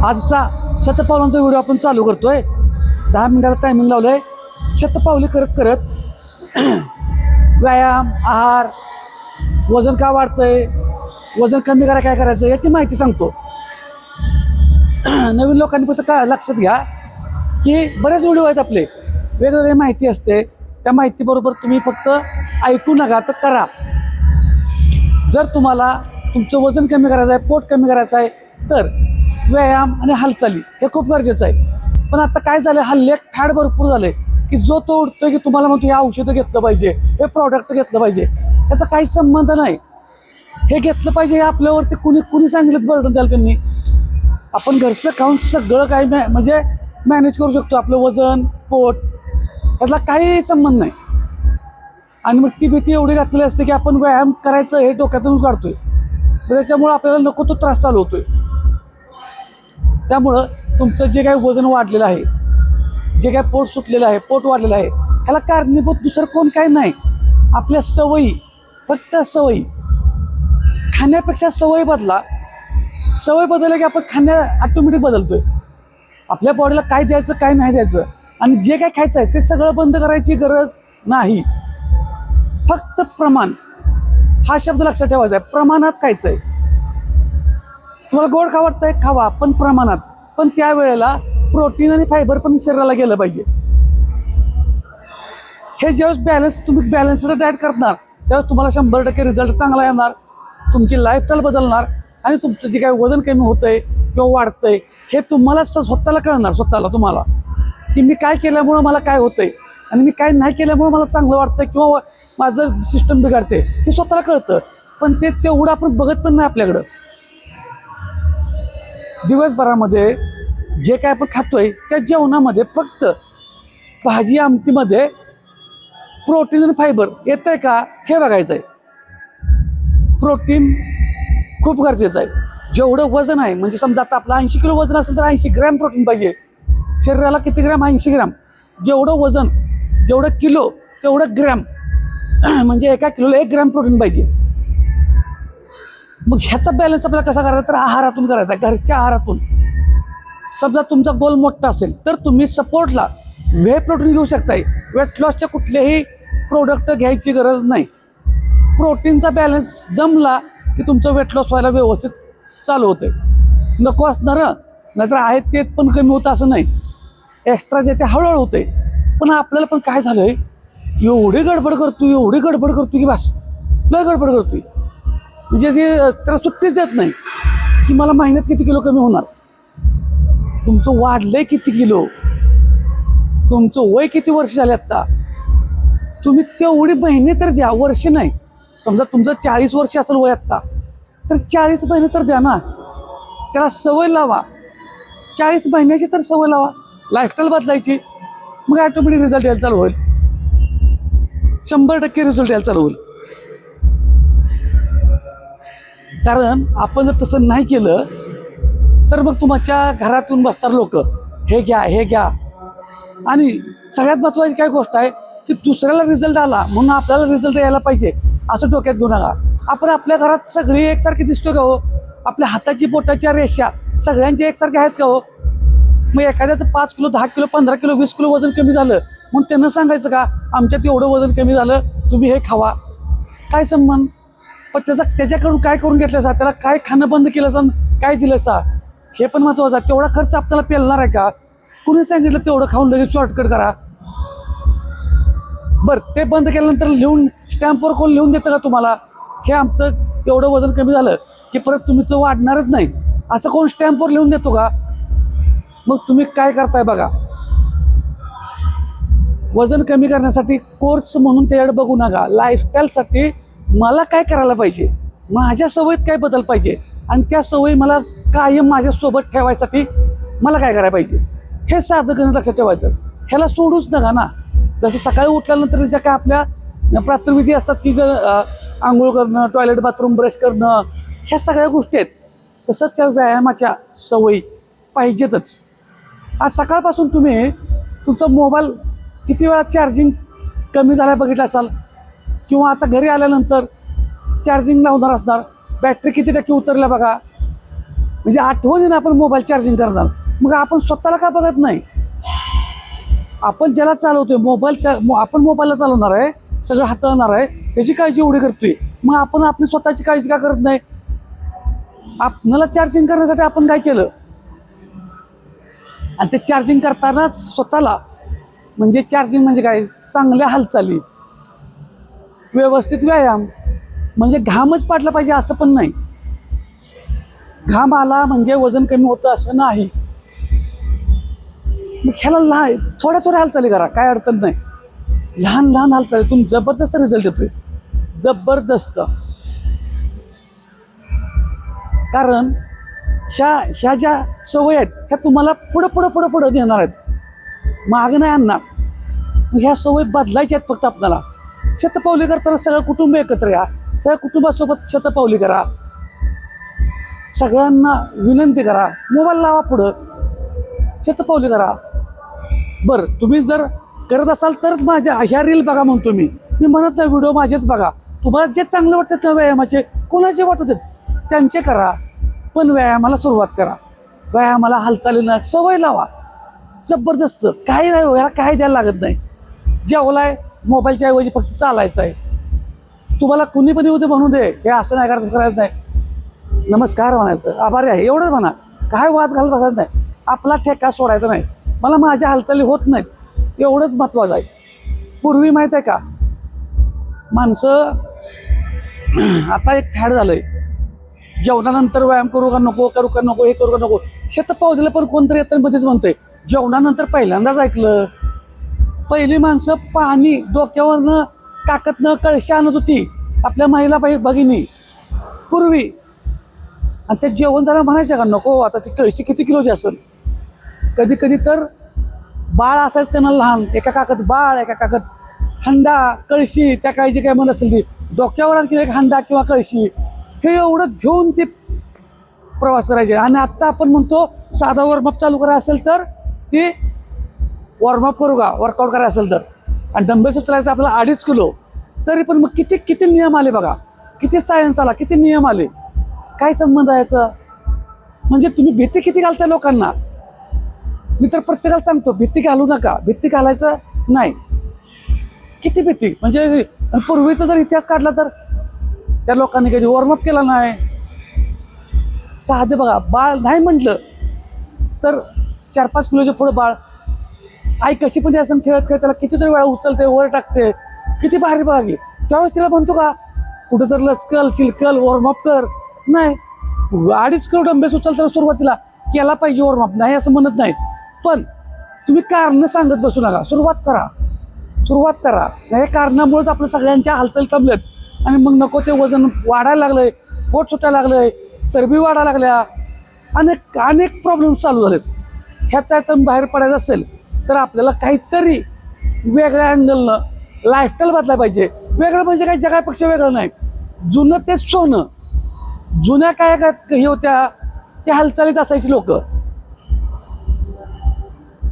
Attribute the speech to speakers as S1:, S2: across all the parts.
S1: आजचा शतपावलांचा व्हिडिओ आपण चालू करतोय. 10 मिनिटाचा टायमिंग लावलंय. शतपावली करत करत व्यायाम, आहार, वजन का वाढतंय, वजन कमी करायला काय करायचं याची माहिती सांगतो. नवीन लोकांनी फक्त लक्षात घ्या की बरेच व्हिडिओ आहेत आपले, वेगवेगळी माहिती असते. त्या माहितीबरोबर तुम्ही फक्त ऐकू नका तर करा. जर तुम्हाला तुमचं वजन कमी करायचं आहे, पोट कमी करायचं आहे तर व्यायाम आणि हालचाली हे खूप गरजेचं आहे. पण आता काय झालं, हल्ली एक फॅड भरपूर झाले की जो तो उठतोय की तुम्हाला म्हणतो हे औषधं घेतलं पाहिजे, हे प्रॉडक्ट घेतलं पाहिजे. याचा काहीच संबंध नाही. हे घेतलं पाहिजे हे आपल्यावरती कुणी सांगितलं बर्डन द्याल त्यांनी. आपण घरचं खाऊन सगळं काही म्हणजे मॅनेज करू शकतो. आपलं वजन, पोट यातला काही संबंध नाही. आणि मग ती भीती एवढी घातलेली असते की आपण व्यायाम करायचं हे डोक्यातूनच काढतोय. त्याच्यामुळं आपल्याला नको तो त्रास चालू होतोय. त्यामुळं तुमचं जे काही वजन वाढलेलं आहे, जे काही पोट सुटलेलं आहे, पोट वाढलेलं आहे, ह्याला कारणीभूत दुसरं कोण काही नाही, आपल्या सवयी. फक्त सवयी. खाण्यापेक्षा सवय बदला. सवय बदलली की आपण ऑटोमॅटिक बदलतोय. आपल्या बॉडीला काय द्यायचं काय नाही द्यायचं आणि जे काय खायचं आहे ते सगळं बंद करायची गरज नाही. फक्त प्रमाण हा शब्द लक्षात ठेवायचा आहे. प्रमाणात खायचं आहे. तुम्हाला गोड खावडतंय खावा, पण प्रमाणात. पण त्यावेळेला प्रोटीन आणि फायबर पण शरीराला गेलं पाहिजे. हे ज्यावेळेस तुम्ही बॅलन्स्ड डाएट करणार त्यावेळेस तुम्हाला 100% रिझल्ट चांगला येणार. तुमची लाईफस्टाईल बदलणार आणि तुमचं जे काही वजन कमी होतंय किंवा वाढतंय हे तुम्हाला स्वतःला कळणार. तुम्हाला की मी काय केल्यामुळं मला काय होतंय आणि मी काय नाही केल्यामुळं मला चांगलं वाटतंय किंवा माझं सिस्टम बिघडते हे स्वतःला कळतं. पण ते तेवढं आपण बघत पण नाही. आपल्याकडं दिवसभरामध्ये जे काय आपण खातोय त्या जेवणामध्ये फक्त भाजी आमटीमध्ये प्रोटीन आणि फायबर येत आहे का हे बघायचं आहे. प्रोटीन खूप गरजेचं आहे. जेवढं वजन आहे, म्हणजे समजा आता आपलं 80 किलो वजन असेल तर 80 ग्रॅम प्रोटीन पाहिजे. शरीराला किती ग्रॅम? 80 ग्रॅम. जेवढं वजन जेवढं किलो तेवढं ग्रॅम, म्हणजे एका किलोला 1 ग्रॅम प्रोटीन पाहिजे. मग ह्याचा बॅलन्स आपल्याला कसा करायचा तर आहारातून करायचा. घरच्या आहारातून. समजा तुमचा गोल मोठा असेल तर तुम्ही सपोर्टला व्हे प्रोटीन घेऊ शकताय. वेट लॉसच्या कुठलेही प्रोडक्ट घ्यायची गरज नाही. प्रोटीनचा बॅलन्स जमला की तुमचं वेट लॉस व्हायला व्यवस्थित चालू होतं. नको असणारं नाहीतर आहेत ते पण कमी होतं असं नाही. एक्स्ट्रा जे ते हळूहळू होते. पण आपल्याला पण काय झालं आहे, एवढी गडबड करतो की बस लय गडबड करतोय. म्हणजे जे त्याला सुट्टीच देत नाही की मला महिन्यात किती किलो कमी होणार. तुमचं वाढलंय किती किलो, तुमचं वय किती वर्ष झाले आत्ता, तुम्ही तेवढी महिने तर द्या, वर्ष नाही. समजा तुमचं 40 वर्ष असेल वय आत्ता तर 40 महिने तर द्या ना. त्याला सवय लावा. 40 महिन्याची तर सवय लावा. लाईफस्टाईल बदलायची. मग ऑटोमॅटिक रिझल्ट यायला चालू होईल. 100% रिझल्ट यायला चालू होईल. कारण आपण जर तसं नाही केलं तर मग तुमच्या घरात येऊन बसतात लोक, हे घ्या. आणि सगळ्यात महत्त्वाची काय गोष्ट आहे की दुसऱ्याला रिझल्ट आला म्हणून आपल्याला रिझल्ट यायला पाहिजे असं डोक्यात घेऊ नका. आपण आपल्या घरात सगळी एकसारखी दिसतो का हो? आपल्या हाताची बोटाच्या रेषा सगळ्यांच्या एकसारख्या आहेत का हो? मग एखाद्याचं 5 किलो 10 किलो 15 किलो 20 किलो वजन कमी झालं मग त्यांना सांगायचं का आमच्यात एवढं वजन कमी झालं, तुम्ही हे खावा? काय संबंध? पण त्याच्याकडून काय करून घेतलं सा, त्याला काय खाणं बंद केलं सा, काय दिलं सा, हे पण महत्त्वाचं आहे. तेवढा खर्च आपल्याला पेलणार आहे का? कुणी सांगितलं तेवढं खाऊन लगेच शॉर्टकट करा? बरं, ते बंद केल्यानंतर लिहून स्टॅम्पवर कोण लिहून देतं का तुम्हाला हे आमचं एवढं वजन कमी झालं की परत तुमचं वाढणारच नाही असं कोण स्टॅम्पवर लिहून देतो का? मग तुम्ही काय करताय बघा. वजन कमी करण्यासाठी कोर्स म्हणून त्याच्याकडे बघू नका. लाईफस्टाईलसाठी मला काय करायला पाहिजे, माझ्या सवयीत काय बदल पाहिजे आणि त्या सवयी मला कायम माझ्यासोबत ठेवायसाठी मला काय करायला पाहिजे हे साधं करणं लक्षात ठेवायचं. ह्याला सोडूच नका ना. जसं सकाळी उठल्यानंतर ज्या काय आपल्या प्रातर्विधी असतात की आंघोळ करणं, टॉयलेट बाथरूम ब्रश करणं, ह्या सगळ्या गोष्टी आहेत. तसं त्या व्यायामाच्या सवयी पाहिजेतच. आज सकाळपासून तुम्ही तुमचा मोबाईल किती वेळा चार्जिंग कमी झाल्या बघितला असाल किंवा आता घरी आल्यानंतर चार्जिंग लावणार असणार, बॅटरी किती टक्के उतरल्या बघा. म्हणजे आठवणीनं आपण मोबाईल चार्जिंग करणार. मग आपण स्वतःला का बघत नाही? आपण ज्याला चालवतोय मोबाईल, आपण मोबाईलला चालवणार आहे, सगळं हाताळणार आहे, त्याची काळजी एवढी करतोय. मग आपण आपली स्वतःची काळजी का करत नाही? आपल्याला चार्जिंग करण्यासाठी आपण काय केलं? आणि ते चार्जिंग करतानाच स्वतःला, म्हणजे चार्जिंग म्हणजे काय? चांगल्या हालचाली, व्यवस्थित व्यायाम. म्हणजे घामच पाडला पाहिजे असं पण नाही. घाम आला म्हणजे वजन कमी होतं असं नाही. मग ह्याला थोड्या थोड्या हालचाली करा, काय अडचण नाही. लहान लहान हालचाली तुम्ही जबरदस्त रिझल्ट येतोय, जबरदस्त. कारण ह्या ज्या सवयी आहेत ह्या तुम्हाला पुढं पुढं पुढं पुढं नेणार आहेत, मागं नाही आणणार. मग ह्या सवयी बदलायच्या आहेत फक्त आपल्याला. शतपावली करताना सगळं कुटुंब एकत्र या, सगळ्या कुटुंबासोबत शतपावली करा, सगळ्यांना विनंती करा, मोबाईल लावा पुढं, शतपावली करा. बरं, तुम्ही जर करत असाल तरच माझ्या ह्या रील बघा म्हणतो मी म्हणत नाही व्हिडिओ माझेच बघा. तुम्हाला जे चांगलं वाटतं त्या व्यायामाचे, कोणाचे वाटत त्यांचे करा, पण व्यायामाला सुरुवात करा. व्यायामाला हालचालीला सवय लावा, जबरदस्त. काही नाही, याला काही द्यायला लागत नाही. जेवलाय, मोबाईलच्या ऐवजी फक्त चालायचं आहे. तुम्हाला कुणी पण येऊ दे म्हणू दे, हे असं नाही करायचं नाही. नमस्कार म्हणायचं, आभारी आहे एवढंच म्हणा. काय वाद घालत बसायचं नाही, आपला ठेका सोडायचा नाही. मला माझ्या हालचाली होत नाहीत एवढंच महत्त्वाचं आहे. पूर्वी माहीत आहे का, माणसं आता एक फॅड झालंय, जेवणानंतर व्यायाम करू का नको, करू का नको, हे करू का नको. शतपावलीला पण कोणतरी येताना मध्येच म्हणतंय. जेवणानंतर पहिल्यांदाच ऐकलं. पहिली माणसं पाणी डोक्यावरनं काकतनं कळशी आणत होती, आपल्या महिला भगिनी पूर्वी. आणि ते जेवण झालं म्हणायचं का नको, आता ती कळशी किती किलोची असेल. कधी कधी तर बाळ असायचं त्यांना लहान, एका काकत बाळ, एका काकत हंडा, कळशी. त्या काळजी काय म्हणत असेल ती, डोक्यावर आणखी एक हंडा किंवा कळशी, हे एवढं घेऊन ते प्रवास करायचे. आणि आत्ता आपण म्हणतो साधा वॉर्मअप चालू करा असेल तर ती वॉर्मअप करू का, वर्कआउट करायचं असेल तर, आणि डंबेल्स उचलायचं आपल्याला 2.5 किलो. तरी पण मग किती किती नियम आले बघा, किती सायन्स आला, किती नियम आले. काय संबंध आहे याचा? म्हणजे तुम्ही भीती किती घालताय लोकांना. मी तर प्रत्येकाला सांगतो, भीती घालू नका, भीती घालायचं नाही. किती भीती म्हणजे. पूर्वीचा जर इतिहास काढला तर त्या लोकांनी कधी वॉर्मअप केला नाही. साधे बघा, बाळ नाही म्हटलं तर 4-5 किलोच्या पुढं बाळ, आई कशी पण असं खेळत खेळत त्याला कितीतरी वेळा उचलते, वर टाकते, किती भारी बघा की. त्यावेळेस तिला म्हणतो का कुठं तर लचकल चिलकल वॉर्मअप कर, नाही. 2.5 किलो डंबेल्स उचलताना सुरुवातीला केला पाहिजे वॉर्मअप, नाही असं म्हणत नाही. पण तुम्ही कारणं सांगत बसू नका, सुरुवात करा, सुरुवात करा. हे कारणामुळेच आपल्या सगळ्यांच्या हालचाली थांबल्यात. आणि मग नको ते वजन वाढायला लागलंय, पोट सुटायला लागलंय, चरबी वाढायला लागल्या, अनेक अनेक प्रॉब्लेम्स चालू झालेत. ह्यातून बाहेर पडायचं असेल तर आपल्याला काहीतरी वेगळ्या अँगलनं लाईफस्टाईल बदलायला पाहिजे. वेगळं म्हणजे काही जगापेक्षा वेगळं नाही. जुनं ते सोनं. जुन्या काय हे होत्या त्या हालचालीत असायची लोक.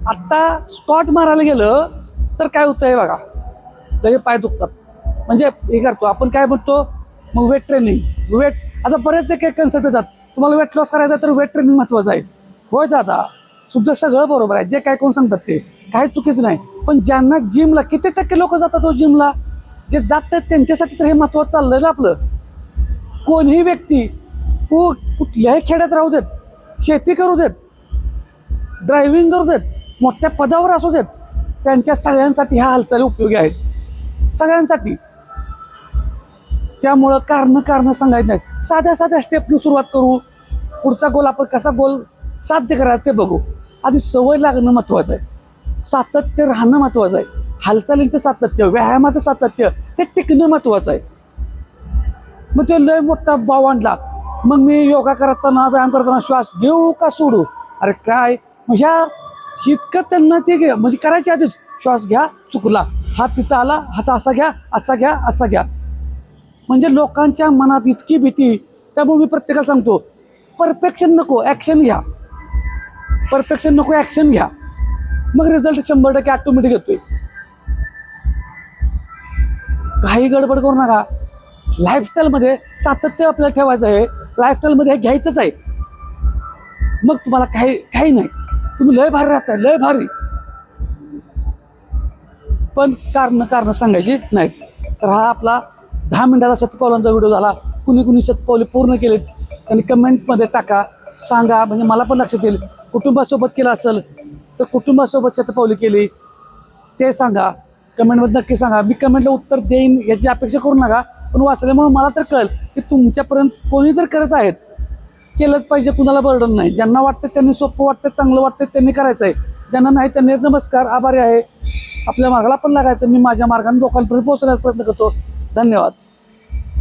S1: आत्ता स्कॉट मारायला गेलं तर काय होतं आहे बघा, लगे पाय दुखतात. म्हणजे हे करतो आपण काय म्हणतो मग वेट ट्रेनिंग. आता बरेचसे काही कन्सेप्ट येतात. तुम्हाला वेट लॉस करायचा तर वेट ट्रेनिंग महत्त्वाचं आहे. होय दादा, तुमचं सगळं बरोबर आहे, जे काय कोण सांगतात ते काही चुकीचं नाही. पण ज्यांना जिमला, किती टक्के लोक जातात हो जिमला, जे जात आहेत त्यांच्यासाठी तर हे महत्त्वाचं चाललंय ना आपलं. कोणीही व्यक्ती कुठल्याही खेड्यात राहू देत, शेती करू देत, ड्रायव्हिंग करू देत, मोठ्या पदावर असू देत, त्यांच्या सगळ्यांसाठी ह्या हालचाली उपयोगी आहेत, सगळ्यांसाठी. त्यामुळं कारणं सांगायचं नाही. साध्या साध्या स्टेपनं सुरुवात करू. पुढचा गोल आपण कसा गोल साध्य करायचं ते बघू. आधी सवय लागणं महत्त्वाचं आहे, सातत्य राहणं महत्त्वाचं आहे. हालचालींचं सातत्य, व्यायामाचं सातत्य ते टिकणं महत्त्वाचं आहे. मग ते लय मोठा भाव आणला, मग मी योगा करताना व्यायाम करताना श्वास घेऊ का सोडू, अरे काय मग ह्या इतकं त्यांना ते म्हणजे करायच्या आधीच श्वास घ्या, चुकला, हात तिथं आला, हात असा घ्या, असा घ्या, असा घ्या. म्हणजे लोकांच्या मनात इतकी भीती. त्यामुळे मी प्रत्येकाला सांगतो, परफेक्शन नको, ॲक्शन घ्या. परफेक्शन नको, ॲक्शन घ्या, मग रिझल्ट 100% ऑटोमॅटिक येतोय. काही गडबड करू नका. लाईफस्टाईलमध्ये सातत्य आपल्याला ठेवायचं आहे, लाईफस्टाईलमध्ये घ्यायचंच आहे. मग तुम्हाला काही नाही, तुम्ही लय भारी राहताय, लय भारी. पण कारण सांगायची नाहीत. तर हा आपला 10 मिनिटाचा शतपावलांचा व्हिडिओ झाला. कुणी शतपावले पूर्ण केलेत त्यांनी कमेंटमध्ये टाका, सांगा, म्हणजे मला पण लक्षात येईल. कुटुंबासोबत केलं असेल तर कुटुंबासोबत शतपावली केली ते सांगा, कमेंटमध्ये नक्की सांगा. मी कमेंटला उत्तर देईन याची अपेक्षा करू नका, पण वाचल्यामुळे मला तर कळेल की तुमच्यापर्यंत कोणी जर करत आहेत, केलंच पाहिजे, कुणाला बर्डन नाही. ज्यांना वाटतं त्यांनी, सोपं वाटतं, चांगलं वाटतं त्यांनी करायचं आहे. ज्यांना नाही त्यांनी नमस्कार, आभारी आहे. आपल्या मार्गाला पण लागायचं. मी माझ्या मार्गाने लोकांपर्यंत पोहोचण्याचा प्रयत्न करतो. धन्यवाद.